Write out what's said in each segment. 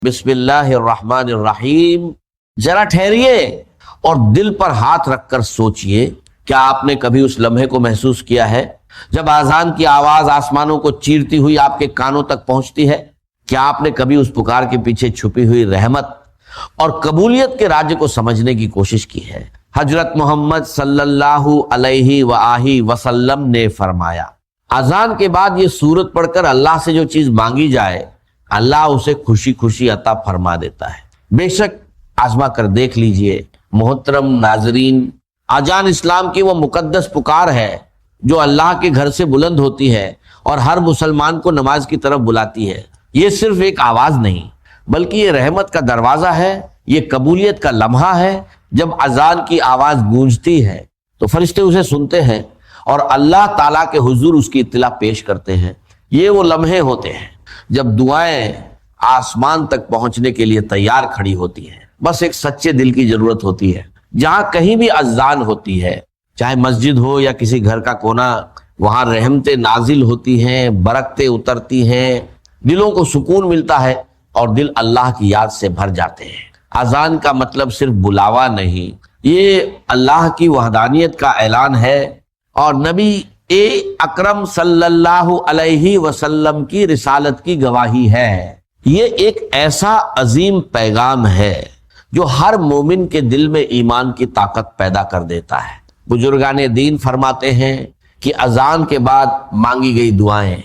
بسم اللہ الرحمن الرحیم۔ ذرا ٹھہریے اور دل پر ہاتھ رکھ کر سوچئے، کیا آپ نے کبھی اس لمحے کو محسوس کیا ہے جب اذان کی آواز آسمانوں کو چیرتی ہوئی آپ کے کانوں تک پہنچتی ہے؟ کیا آپ نے کبھی اس پکار کے پیچھے چھپی ہوئی رحمت اور قبولیت کے راز کو سمجھنے کی کوشش کی ہے؟ حضرت محمد صلی اللہ علیہ وآلہ وسلم نے فرمایا، اذان کے بعد یہ سورت پڑھ کر اللہ سے جو چیز مانگی جائے اللہ اسے خوشی خوشی عطا فرما دیتا ہے۔ بے شک آزما کر دیکھ لیجئے محترم ناظرین، اذان اسلام کی وہ مقدس پکار ہے جو اللہ کے گھر سے بلند ہوتی ہے اور ہر مسلمان کو نماز کی طرف بلاتی ہے۔ یہ صرف ایک آواز نہیں بلکہ یہ رحمت کا دروازہ ہے، یہ قبولیت کا لمحہ ہے۔ جب اذان کی آواز گونجتی ہے تو فرشتے اسے سنتے ہیں اور اللہ تعالیٰ کے حضور اس کی اطلاع پیش کرتے ہیں۔ یہ وہ لمحے ہوتے ہیں جب دعائیں آسمان تک پہنچنے کے لیے تیار کھڑی ہوتی ہیں۔ بس ایک سچے دل کی ضرورت ہوتی ہے۔ جہاں کہیں بھی اذان ہوتی ہے، چاہے مسجد ہو یا کسی گھر کا کونا، وہاں رحمتیں نازل ہوتی ہیں، برکتیں اترتی ہیں، دلوں کو سکون ملتا ہے اور دل اللہ کی یاد سے بھر جاتے ہیں۔ اذان کا مطلب صرف بلاوا نہیں، یہ اللہ کی وحدانیت کا اعلان ہے اور نبی اکرم صلی اللہ علیہ وسلم کی رسالت کی گواہی ہے۔ یہ ایک ایسا عظیم پیغام ہے جو ہر مومن کے دل میں ایمان کی طاقت پیدا کر دیتا ہے۔ بزرگان دین فرماتے ہیں کہ اذان کے بعد مانگی گئی دعائیں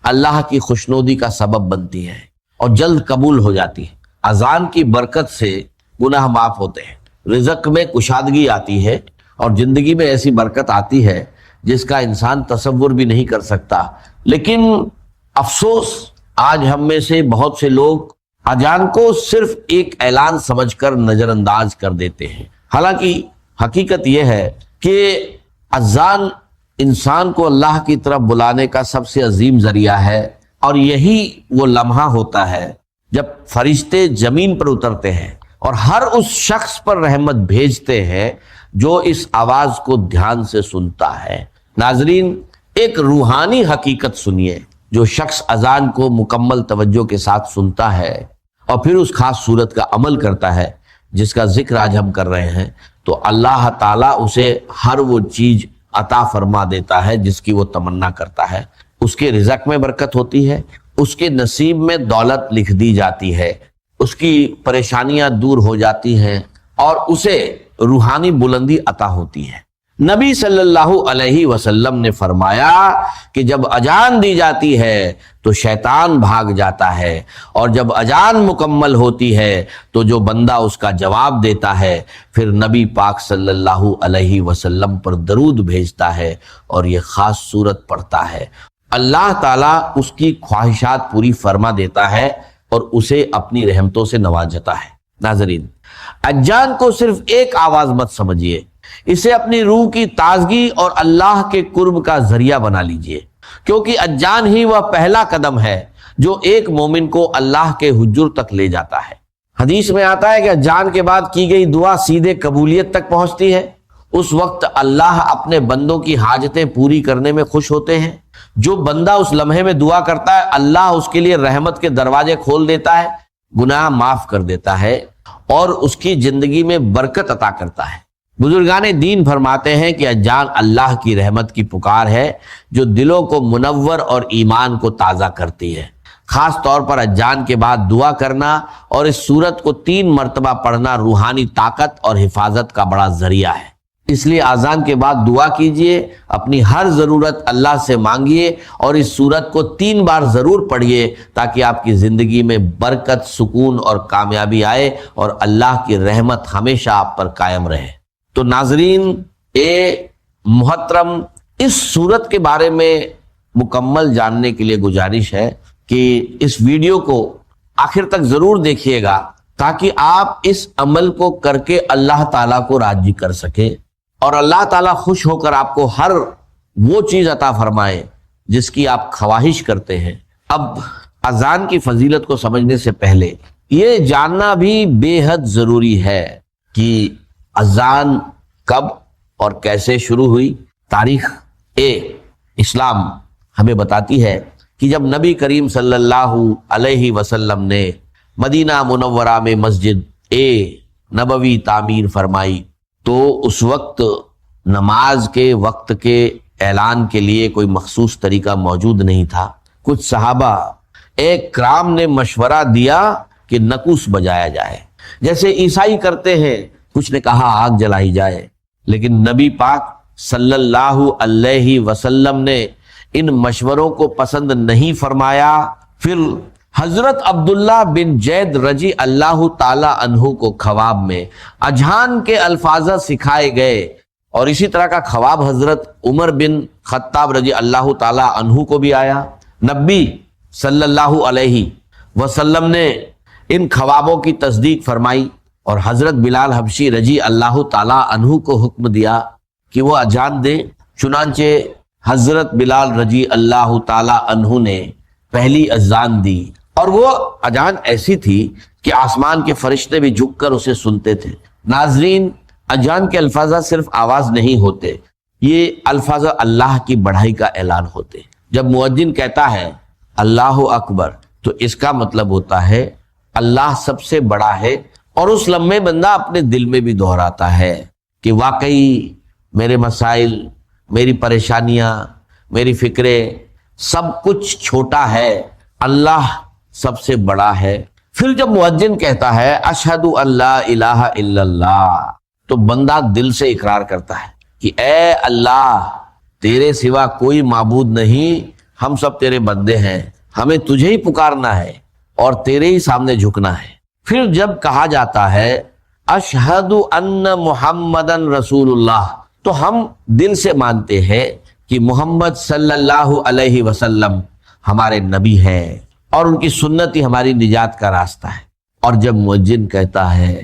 اللہ کی خوشنودی کا سبب بنتی ہیں اور جلد قبول ہو جاتی ہیں۔ اذان کی برکت سے گناہ معاف ہوتے ہیں، رزق میں کشادگی آتی ہے اور زندگی میں ایسی برکت آتی ہے جس کا انسان تصور بھی نہیں کر سکتا۔ لیکن افسوس، آج ہم میں سے بہت سے لوگ اذان کو صرف ایک اعلان سمجھ کر نظر انداز کر دیتے ہیں، حالانکہ حقیقت یہ ہے کہ اذان انسان کو اللہ کی طرف بلانے کا سب سے عظیم ذریعہ ہے، اور یہی وہ لمحہ ہوتا ہے جب فرشتے زمین پر اترتے ہیں اور ہر اس شخص پر رحمت بھیجتے ہیں جو اس آواز کو دھیان سے سنتا ہے۔ ناظرین، ایک روحانی حقیقت سنیے۔ جو شخص اذان کو مکمل توجہ کے ساتھ سنتا ہے اور پھر اس خاص صورت کا عمل کرتا ہے جس کا ذکر آج ہم کر رہے ہیں، تو اللہ تعالیٰ اسے ہر وہ چیز عطا فرما دیتا ہے جس کی وہ تمنا کرتا ہے۔ اس کے رزق میں برکت ہوتی ہے، اس کے نصیب میں دولت لکھ دی جاتی ہے، اس کی پریشانیاں دور ہو جاتی ہیں اور اسے روحانی بلندی عطا ہوتی ہے۔ نبی صلی اللہ علیہ وسلم نے فرمایا کہ جب اذان دی جاتی ہے تو شیطان بھاگ جاتا ہے، اور جب اذان مکمل ہوتی ہے تو جو بندہ اس کا جواب دیتا ہے پھر نبی پاک صلی اللہ علیہ وسلم پر درود بھیجتا ہے اور یہ خاص سورت پڑھتا ہے، اللہ تعالیٰ اس کی خواہشات پوری فرما دیتا ہے اور اسے اپنی رحمتوں سے نوازتا ہے۔ ناظرین، اذان کو صرف ایک آواز مت سمجھیے، اسے اپنی روح کی تازگی اور اللہ کے قرب کا ذریعہ بنا لیجئے، کیونکہ اذان ہی وہ پہلا قدم ہے جو ایک مومن کو اللہ کے حضور تک لے جاتا ہے۔ حدیث میں آتا ہے کہ اذان کے بعد کی گئی دعا سیدھے قبولیت تک پہنچتی ہے۔ اس وقت اللہ اپنے بندوں کی حاجتیں پوری کرنے میں خوش ہوتے ہیں۔ جو بندہ اس لمحے میں دعا کرتا ہے اللہ اس کے لیے رحمت کے دروازے کھول دیتا ہے، گناہ معاف کر دیتا ہے اور اس کی زندگی میں برکت عطا کرتا ہے۔ بزرگان دین فرماتے ہیں کہ اذان اللہ کی رحمت کی پکار ہے جو دلوں کو منور اور ایمان کو تازہ کرتی ہے۔ خاص طور پر اذان کے بعد دعا کرنا اور اس سورت کو 3 مرتبہ پڑھنا روحانی طاقت اور حفاظت کا بڑا ذریعہ ہے۔ اس لیے اذان کے بعد دعا کیجئے، اپنی ہر ضرورت اللہ سے مانگیے اور اس سورت کو 3 بار ضرور پڑھیے تاکہ آپ کی زندگی میں برکت، سکون اور کامیابی آئے اور اللہ کی رحمت ہمیشہ آپ پر قائم رہے۔ تو ناظرین، محترم، اس سورت کے بارے میں مکمل جاننے کے لیے گزارش ہے کہ اس ویڈیو کو آخر تک ضرور دیکھیے گا تاکہ آپ اس عمل کو کر کے اللہ تعالیٰ کو راضی کر سکیں اور اللہ تعالیٰ خوش ہو کر آپ کو ہر وہ چیز عطا فرمائے جس کی آپ خواہش کرتے ہیں۔ اب اذان کی فضیلت کو سمجھنے سے پہلے یہ جاننا بھی بے حد ضروری ہے کہ اذان کب اور کیسے شروع ہوئی۔ تاریخ اسلام ہمیں بتاتی ہے کہ جب نبی کریم صلی اللہ علیہ وسلم نے مدینہ منورہ میں مسجد نبوی تعمیر فرمائی تو اس وقت نماز کے وقت کے اعلان کے لیے کوئی مخصوص طریقہ موجود نہیں تھا۔ کچھ صحابہ ایک کرام نے مشورہ دیا کہ نکوس بجایا جائے، جیسے عیسائی کرتے ہیں، کچھ نے کہا آگ جلائی جائے، لیکن نبی پاک صلی اللہ علیہ وسلم نے ان مشوروں کو پسند نہیں فرمایا۔ پھر حضرت عبداللہ بن زید رضی اللہ تعالی عنہ کو خواب میں اذان کے الفاظ سکھائے گئے، اور اسی طرح کا خواب حضرت عمر بن خطاب رضی اللہ تعالی عنہ کو بھی آیا۔ نبی صلی اللہ علیہ وسلم نے ان خوابوں کی تصدیق فرمائی اور حضرت بلال حبشی رضی اللہ تعالی عنہ کو حکم دیا کہ وہ اذان دیں۔ چنانچہ حضرت بلال رضی اللہ تعالی عنہ نے پہلی اذان دی، اور وہ اذان ایسی تھی کہ آسمان کے فرشتے بھی جھک کر اسے سنتے تھے۔ ناظرین، اذان کے الفاظ صرف آواز نہیں ہوتے، یہ الفاظ اللہ کی بڑائی کا اعلان ہوتے۔ جب مؤذن کہتا ہے اللہ اکبر تو اس کا مطلب ہوتا ہے اللہ سب سے بڑا ہے، اور اس لمحے بندہ اپنے دل میں بھی دہراتا ہے کہ واقعی میرے مسائل، میری پریشانیاں، میری فکریں، سب کچھ چھوٹا ہے، اللہ سب سے بڑا ہے۔ پھر جب مؤذن کہتا ہے اشہد ان لا الہ الا اللہ تو بندہ دل سے اقرار کرتا ہے کہ اے اللہ، تیرے سوا کوئی معبود نہیں، ہم سب تیرے بندے ہیں، ہمیں تجھے ہی پکارنا ہے اور تیرے ہی سامنے جھکنا ہے۔ پھر جب کہا جاتا ہے اشہد ان محمدن رسول اللہ تو ہم دل سے مانتے ہیں کہ محمد صلی اللہ علیہ وسلم ہمارے نبی ہیں اور ان کی سنت ہی ہماری نجات کا راستہ ہے۔ اور جب مؤذن کہتا ہے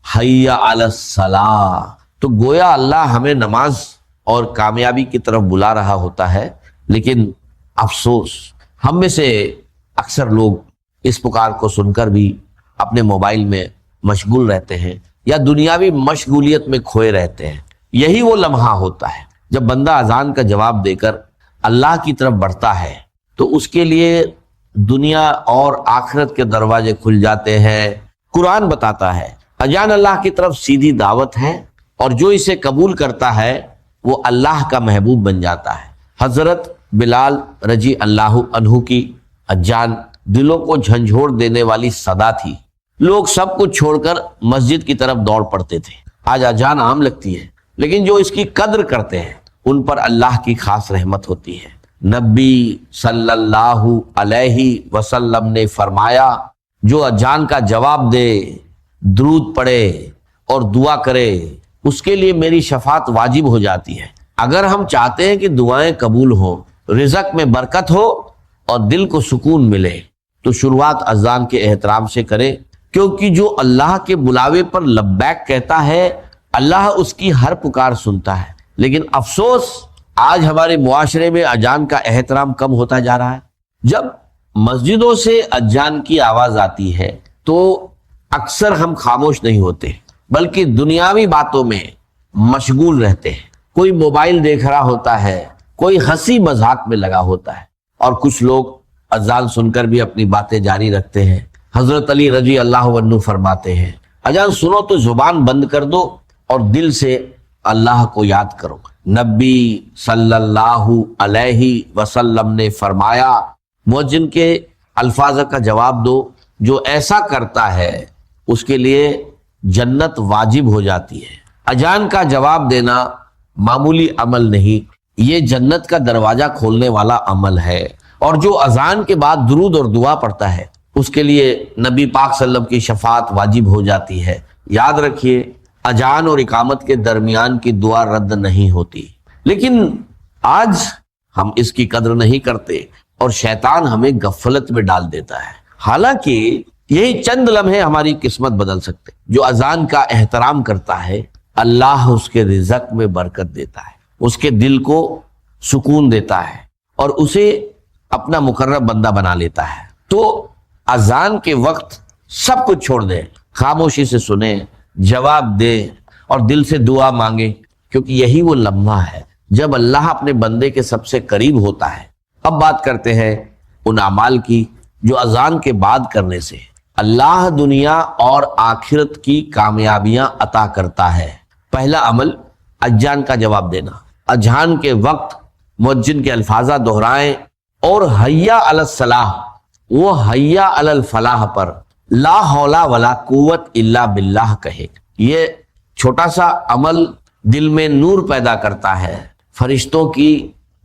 حی علی الصلاۃ تو گویا اللہ ہمیں نماز اور کامیابی کی طرف بلا رہا ہوتا ہے، لیکن افسوس ہم میں سے اکثر لوگ اس پکار کو سن کر بھی اپنے موبائل میں مشغول رہتے ہیں یا دنیاوی مشغولیت میں کھوئے رہتے ہیں۔ یہی وہ لمحہ ہوتا ہے جب بندہ اذان کا جواب دے کر اللہ کی طرف بڑھتا ہے تو اس کے لیے دنیا اور آخرت کے دروازے کھل جاتے ہیں۔ قرآن بتاتا ہے اذان اللہ کی طرف سیدھی دعوت ہے، اور جو اسے قبول کرتا ہے وہ اللہ کا محبوب بن جاتا ہے۔ حضرت بلال رضی اللہ عنہ کی اذان دلوں کو جھنجھوڑ دینے والی صدا تھی۔ لوگ سب کچھ چھوڑ کر مسجد کی طرف دوڑ پڑتے تھے۔ آج اذان عام لگتی ہے، لیکن جو اس کی قدر کرتے ہیں ان پر اللہ کی خاص رحمت ہوتی ہے۔ نبی صلی اللہ علیہ وسلم نے فرمایا جو اذان کا جواب دے، درود پڑھے اور دعا کرے، اس کے لیے میری شفاعت واجب ہو جاتی ہے۔ اگر ہم چاہتے ہیں کہ دعائیں قبول ہوں، رزق میں برکت ہو اور دل کو سکون ملے تو شروعات اذان کے احترام سے کریں، کیونکہ جو اللہ کے بلاوے پر لبیک کہتا ہے اللہ اس کی ہر پکار سنتا ہے۔ لیکن افسوس آج ہمارے معاشرے میں اذان کا احترام کم ہوتا جا رہا ہے۔ جب مسجدوں سے اذان کی آواز آتی ہے تو اکثر ہم خاموش نہیں ہوتے بلکہ دنیاوی باتوں میں مشغول رہتے ہیں۔ کوئی موبائل دیکھ رہا ہوتا ہے، کوئی ہنسی مذاق میں لگا ہوتا ہے، اور کچھ لوگ اذان سن کر بھی اپنی باتیں جاری رکھتے ہیں۔ حضرت علی رضی اللہ عنہ فرماتے ہیں اذان سنو تو زبان بند کر دو اور دل سے اللہ کو یاد کرو۔ نبی صلی اللہ علیہ وسلم نے فرمایا مؤذن کے الفاظ کا جواب دو، جو ایسا کرتا ہے اس کے لیے جنت واجب ہو جاتی ہے۔ اذان کا جواب دینا معمولی عمل نہیں، یہ جنت کا دروازہ کھولنے والا عمل ہے، اور جو اذان کے بعد درود اور دعا پڑھتا ہے اس کے لیے نبی پاک صلی اللہ علیہ وسلم کی شفاعت واجب ہو جاتی ہے۔ یاد رکھیے اذان اور اقامت کے درمیان کی دعا رد نہیں ہوتی، لیکن آج ہم اس کی قدر نہیں کرتے اور شیطان ہمیں غفلت میں ڈال دیتا ہے۔ حالانکہ یہی چند لمحے ہماری قسمت بدل سکتے۔ جو اذان کا احترام کرتا ہے اللہ اس کے رزق میں برکت دیتا ہے، اس کے دل کو سکون دیتا ہے اور اسے اپنا مقرب بندہ بنا لیتا ہے۔ تو اذان کے وقت سب کچھ چھوڑ دیں، خاموشی سے سنیں، جواب دیں اور دل سے دعا مانگیں، کیونکہ یہی وہ لمحہ ہے جب اللہ اپنے بندے کے سب سے قریب ہوتا ہے۔ اب بات کرتے ہیں ان اعمال کی جو اذان کے بعد کرنے سے اللہ دنیا اور آخرت کی کامیابیاں عطا کرتا ہے۔ پہلا عمل اذان کا جواب دینا، اذان کے وقت مؤذن کے الفاظ دہرائیں اور حیا علی الصلاح، وہ حیا علی الفلاح پر لا حول ولا قوت الا باللہ کہے۔ یہ چھوٹا سا عمل دل میں نور پیدا کرتا ہے، فرشتوں کی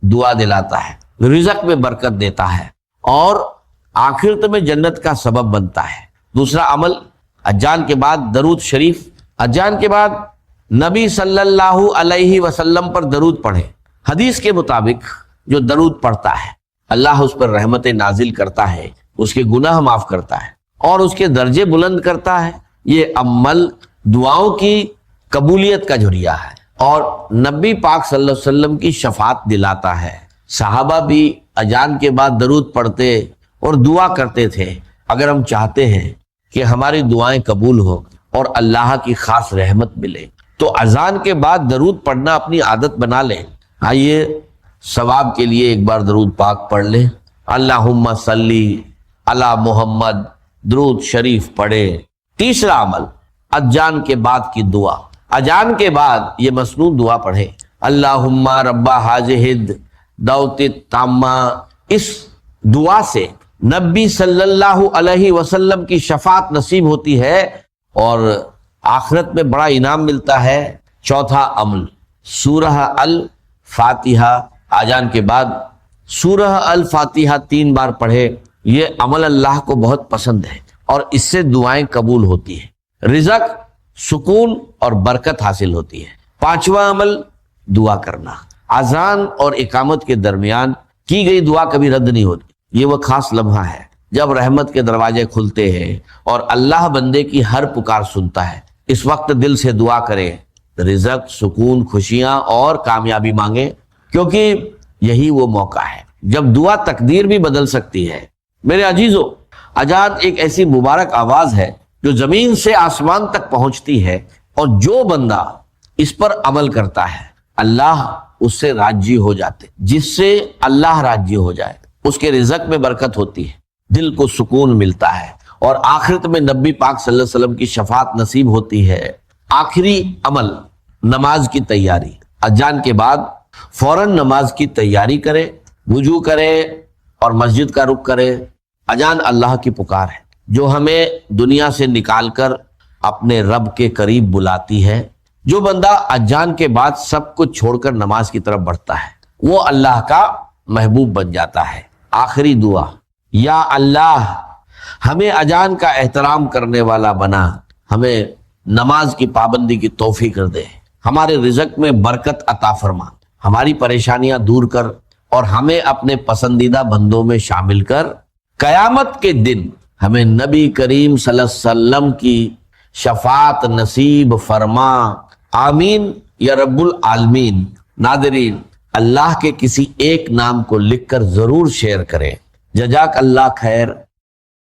دعا دلاتا ہے، رزق میں برکت دیتا ہے اور آخرت میں جنت کا سبب بنتا ہے۔ دوسرا عمل اذان کے بعد درود شریف، اذان کے بعد نبی صلی اللہ علیہ وسلم پر درود پڑھے۔ حدیث کے مطابق جو درود پڑھتا ہے اللہ اس پر رحمت نازل کرتا ہے، اس کے گناہ معاف کرتا ہے اور اس کے درجے بلند کرتا ہے۔ یہ عمل دعاؤں کی قبولیت کا ذریعہ ہے اور نبی پاک صلی اللہ علیہ وسلم کی شفاعت دلاتا ہے۔ صحابہ بھی اذان کے بعد درود پڑھتے اور دعا کرتے تھے، اگر ہم چاہتے ہیں کہ ہماری دعائیں قبول ہو اور اللہ کی خاص رحمت ملے تو اذان کے بعد درود پڑھنا اپنی عادت بنا لیں۔ آئیے ثواب کے لیے ایک بار درود پاک پڑھ لیں، اللہم صلی علی محمد، درود شریف پڑھے۔ تیسرا عمل اذان کے بعد کی دعا، اذان کے بعد یہ مسنون دعا پڑھے، اللہم رب ہذہ الدعوۃ التامہ۔ اس دعا سے نبی صلی اللہ علیہ وسلم کی شفاعت نصیب ہوتی ہے اور آخرت میں بڑا انعام ملتا ہے۔ چوتھا عمل سورہ الفاتحہ، اذان کے بعد سورہ الفاتحہ 3 بار پڑھے۔ یہ عمل اللہ کو بہت پسند ہے اور اس سے دعائیں قبول ہوتی ہیں، رزق، سکون اور برکت حاصل ہوتی ہے۔ پانچواں عمل دعا کرنا، اذان اور اقامت کے درمیان کی گئی دعا کبھی رد نہیں ہوتی۔ یہ وہ خاص لمحہ ہے جب رحمت کے دروازے کھلتے ہیں اور اللہ بندے کی ہر پکار سنتا ہے۔ اس وقت دل سے دعا کرے، رزق، سکون، خوشیاں اور کامیابی مانگے، کیونکہ یہی وہ موقع ہے جب دعا تقدیر بھی بدل سکتی ہے۔ میرے عزیزو، اذان ایک ایسی مبارک آواز ہے جو زمین سے آسمان تک پہنچتی ہے اور جو بندہ اس پر عمل کرتا ہے اللہ اس سے راضی ہو جاتے، جس سے اللہ راضی ہو جائے اس کے رزق میں برکت ہوتی ہے، دل کو سکون ملتا ہے اور آخرت میں نبی پاک صلی اللہ علیہ وسلم کی شفاعت نصیب ہوتی ہے۔ آخری عمل نماز کی تیاری، اذان کے بعد فوراً نماز کی تیاری کرے، وضو کرے اور مسجد کا رخ کرے۔ اذان اللہ کی پکار ہے جو ہمیں دنیا سے نکال کر اپنے رب کے قریب بلاتی ہے۔ جو بندہ اذان کے بعد سب کچھ چھوڑ کر نماز کی طرف بڑھتا ہے وہ اللہ کا محبوب بن جاتا ہے۔ آخری دعا، یا اللہ ہمیں اذان کا احترام کرنے والا بنا، ہمیں نماز کی پابندی کی توفیق کر دے، ہمارے رزق میں برکت عطا فرما، ہماری پریشانیاں دور کر اور ہمیں اپنے پسندیدہ بندوں میں شامل کر، قیامت کے دن ہمیں نبی کریم صلی اللہ علیہ وسلم کی شفاعت نصیب فرما، آمین یا رب العالمین۔ ناظرین، اللہ کے کسی ایک نام کو لکھ کر ضرور شیئر کریں۔ جزاک اللہ خیر۔